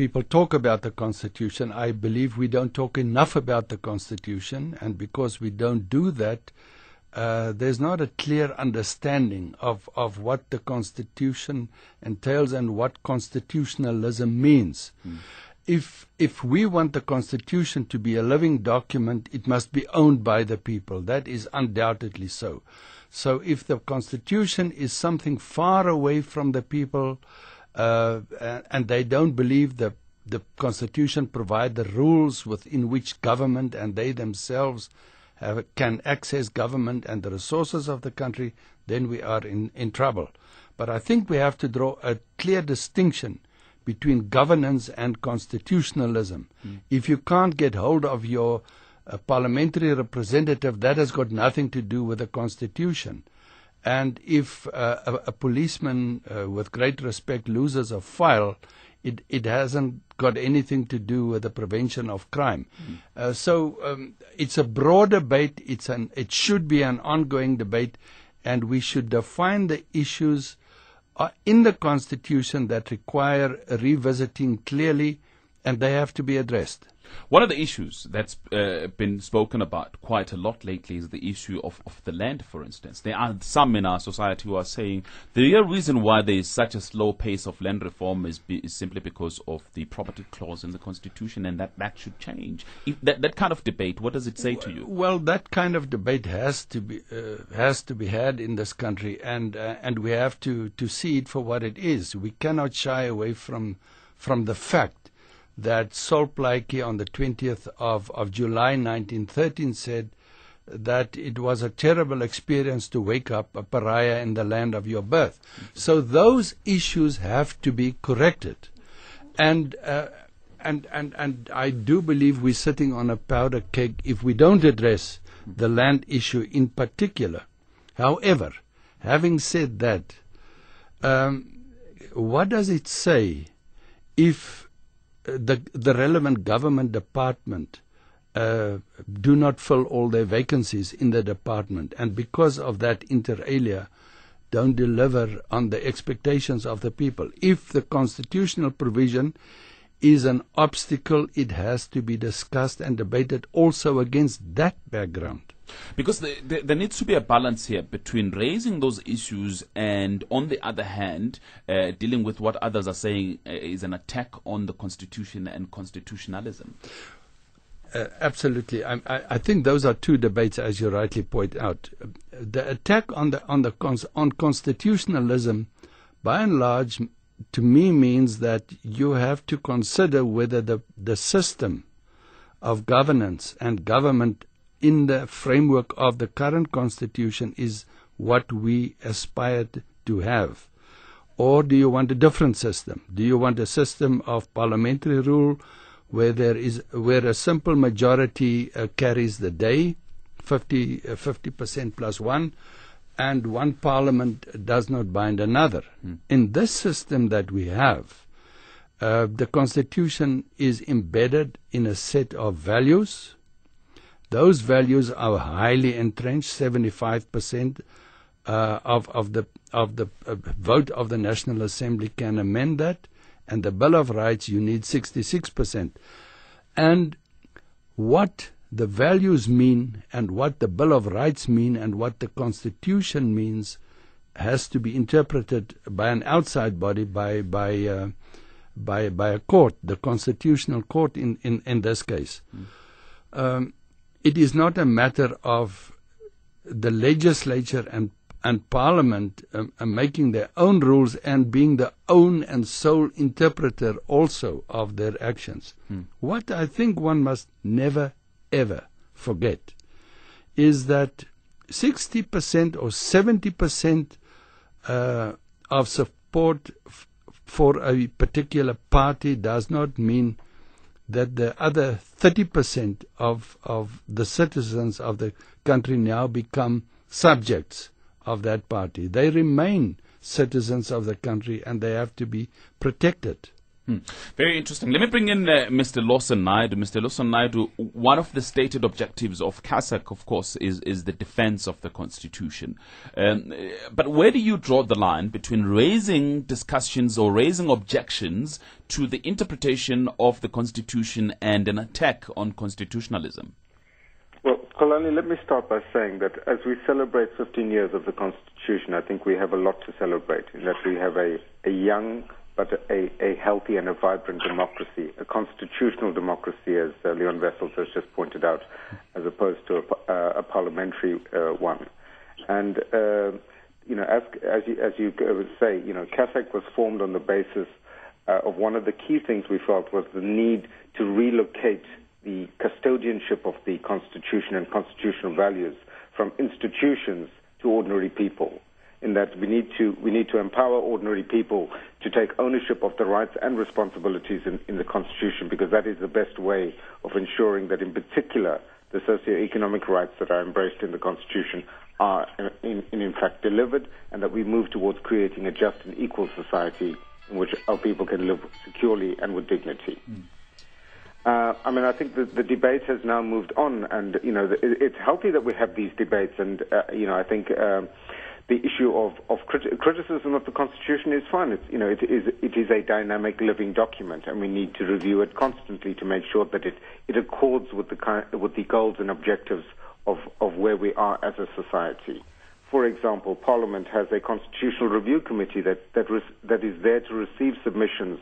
people talk about the Constitution, I believe we don't talk enough about the Constitution, and because we don't do that, there's not a clear understanding of what the Constitution entails and what constitutionalism means. If we want the Constitution to be a living document, it must be owned by the people. That is undoubtedly so. So if the Constitution is something far away from the people, and they don't believe the Constitution provide the rules within which government and they themselves can access government and the resources of the country, then we are in trouble. But I think we have to draw a clear distinction between governance and constitutionalism. If you can't get hold of your parliamentary representative, that has got nothing to do with the Constitution. And if a policeman, with great respect, loses a file, it hasn't got anything to do with the prevention of crime. So it's a broad debate. It should be an ongoing debate, and we should define the issues in the Constitution that require revisiting clearly, and they have to be addressed. One of the issues that's been spoken about quite a lot lately is the issue of the land, for instance. There are some in our society who are saying the real reason why there is such a slow pace of land reform is simply because of the property clause in the Constitution, and that should change. That kind of debate, what does it say to you? Well, that kind of debate has to be had in this country, and we have to see it for what it is. We cannot shy away from the fact that Sol Plaatje on the 20th of July 1913 said that it was a terrible experience to wake up a pariah in the land of your birth. So those issues have to be corrected. And I do believe we're sitting on a powder keg if we don't address the land issue in particular. However, having said that, what does it say if the relevant government department do not fill all their vacancies in the department, and because of that, inter alia, don't deliver on the expectations of the people? If the constitutional provision is an obstacle, it has to be discussed and debated also against that background. Because there needs to be a balance here between raising those issues and, on the other hand, dealing with what others are saying is an attack on the Constitution and constitutionalism. Absolutely. I think those are two debates, as you rightly point out. The attack on constitutionalism, by and large, to me means that you have to consider whether the system of governance and government in the framework of the current Constitution is what we aspire to have. Or do you want a different system? Do you want a system of parliamentary rule where a simple majority carries the day, 50% plus one, and one parliament does not bind another? In this system that we have, the Constitution is embedded in a set of values. Those values are highly entrenched. 75% of the vote of the National Assembly can amend that, and the Bill of Rights you need 66%. And what the values mean, and what the Bill of Rights mean, and what the Constitution means has to be interpreted by an outside body, by a court, the Constitutional Court in this case. It is not a matter of the legislature and Parliament making their own rules and being the own and sole interpreter also of their actions. What I think one must never, ever forget is that 60% or 70% of support for a particular party does not mean that the other 30% of the citizens of the country now become subjects of that party. They remain citizens of the country, and they have to be protected. Very interesting. Let me bring in Mr. Lawson Naidoo. Mr. Lawson Naidoo, one of the stated objectives of CASAC, of course, is the defense of the Constitution. But where do you draw the line between raising discussions or raising objections to the interpretation of the Constitution and an attack on constitutionalism? Well, Xolani, let me start by saying that as we celebrate 15 years of the Constitution, I think we have a lot to celebrate in that we have a young but a healthy and a vibrant democracy, a constitutional democracy, as Leon Wessels has just pointed out, as opposed to a parliamentary one. And, as you say, CASAC was formed on the basis of one of the key things we felt was the need to relocate the custodianship of the Constitution and constitutional values from institutions to ordinary people, in that we need to empower ordinary people to take ownership of the rights and responsibilities in the Constitution, because that is the best way of ensuring that, in particular, the socio-economic rights that are embraced in the Constitution are in fact delivered, and that we move towards creating a just and equal society in which our people can live securely and with dignity. I think the debate has now moved on, and it's healthy that we have these debates. And I think the issue of criticism of the Constitution is fine. It is a dynamic, living document, and we need to review it constantly to make sure that it accords with the goals and objectives of where we are as a society. For example, Parliament has a Constitutional Review Committee that is there to receive submissions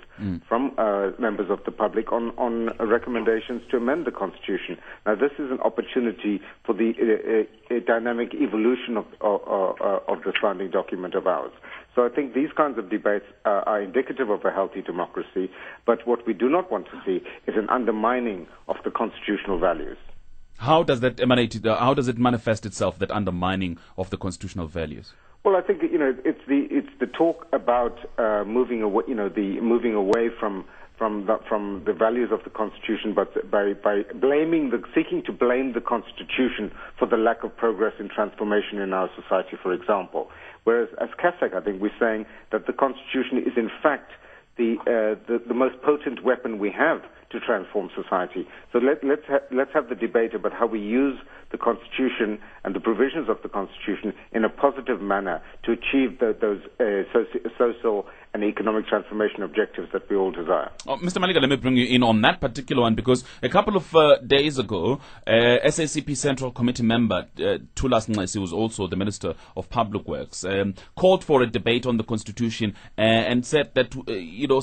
from members of the public on recommendations to amend the Constitution. Now, this is an opportunity for the dynamic evolution of this founding document of ours. So I think these kinds of debates are indicative of a healthy democracy, but what we do not want to see is an undermining of the constitutional values. How does that emanate? How does it manifest itself, that undermining of the constitutional values? Well, I think it's the talk about moving away from the values of the Constitution, but by seeking to blame the Constitution for the lack of progress in transformation in our society, for example. Whereas as CASAC, I think we're saying that the Constitution is in fact the most potent weapon we have to transform society. So let's have the debate about how we use the Constitution and the provisions of the Constitution in a positive manner to achieve those social and economic transformation objectives that we all desire. Mr. Malika, let me bring you in on that particular one, because a couple of days ago, SACP Central Committee member Thulas Nxesi, who was also the Minister of Public Works, called for a debate on the Constitution and said that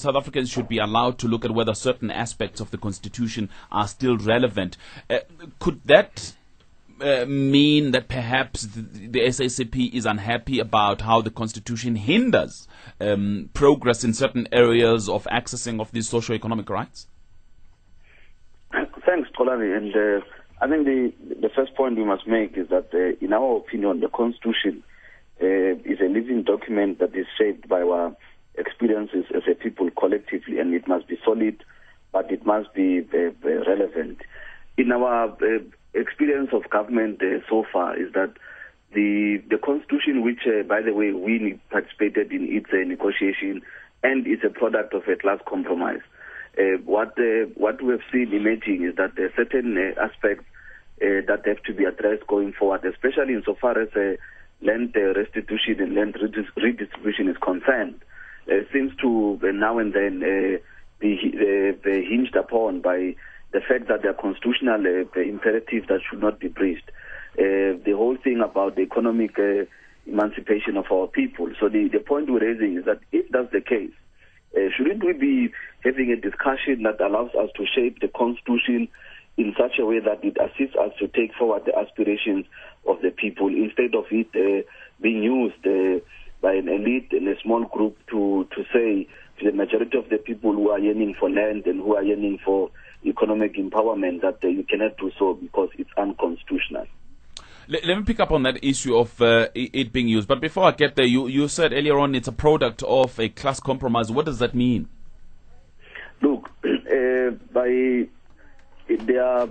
South Africans should be allowed to look at whether certain aspects of the Constitution are still relevant. Could that mean that perhaps the SACP is unhappy about how the Constitution hinders progress in certain areas of accessing of these socio-economic rights? Thanks, Xolani. And I think the first point we must make is that, in our opinion, the Constitution is a living document that is shaped by our experiences as a people collectively, and it must be solid, but it must be relevant. In our experience of government so far is that the Constitution, which, by the way, we participated in its negotiation, and it's a product of a class compromise. What we have seen emerging is that there are certain aspects that have to be addressed going forward, especially insofar as land restitution and land redistribution is concerned. Seems to now and then be hinged upon by the fact that there are constitutional imperatives that should not be breached. The whole thing about the economic emancipation of our people. So the point we're raising is that if that's the case, shouldn't we be having a discussion that allows us to shape the Constitution in such a way that it assists us to take forward the aspirations of the people, instead of it being used by an elite and a small group to say to the majority of the people who are yearning for land and who are yearning for economic empowerment that you cannot do so because it's unconstitutional. Let me pick up on that issue of it being used. But before I get there, you said earlier on it's a product of a class compromise. What does that mean? Look, there are